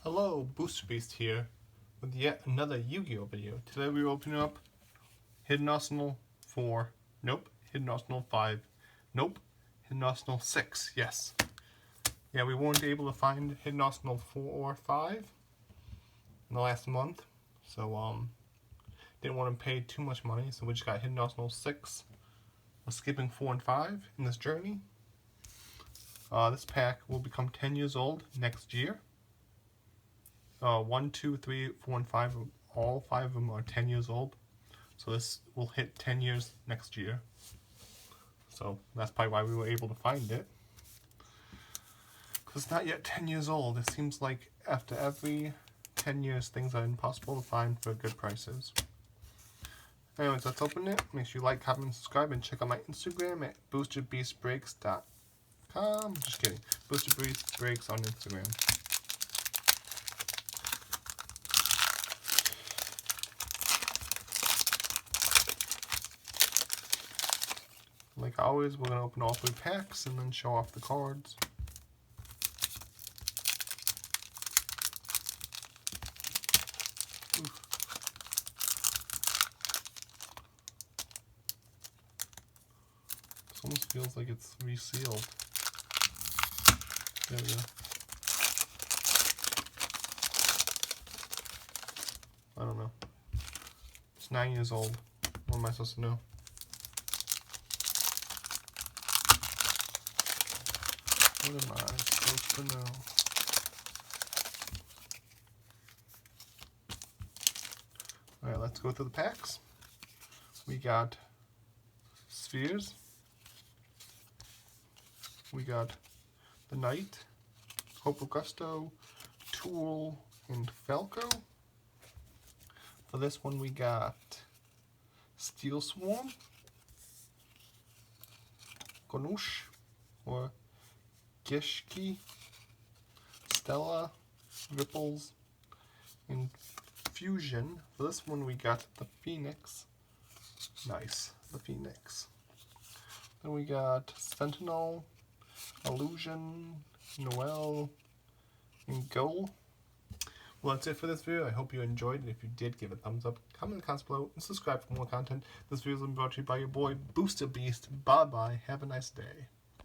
Hello, Booster Beast here with yet another Yu-Gi-Oh video. Today we're opening up Hidden Arsenal 4. Nope. Hidden Arsenal 5. Nope. Hidden Arsenal 6. Yes. Yeah, we weren't able to find Hidden Arsenal 4 or 5 in the last month. So, didn't want to pay too much money, so we just got Hidden Arsenal 6. We're skipping 4 and 5 in this journey. This pack will become 10 years old next year. 1, 2, 3, 4, and 5, all 5 of them are 10 years old. So this will hit 10 years next year. So that's probably why we were able to find it. Because it's not yet 10 years old. It seems like after every 10 years, things are impossible to find for good prices. Anyways, let's open it. Make sure you like, comment, and subscribe, and check out my Instagram at boosterbeastbreaks.com. Just kidding. Boosterbeastbreaks on Instagram. Like always, we're going to open all 3 packs and then show off the cards. Oof. This almost feels like it's resealed. There we go. I don't know. It's 9 years old. What am I supposed to know? What am I supposed to know? Alright, let's go through the packs. We got Spheres. We got the Knight, Hope of Gusto, Tool, and Falco. For this one we got Steel Swarm, Konush, or Gishki, Stella, Ripples, and Fusion. For this one we got the Phoenix. Nice, the Phoenix. Then we got Sentinel, Illusion, Noel, and Go. Well, that's it for this video. I hope you enjoyed it. If you did, give it a thumbs up, comment in the comments below, and subscribe for more content. This video has been brought to you by your boy, Booster Beast. Bye-bye. Have a nice day.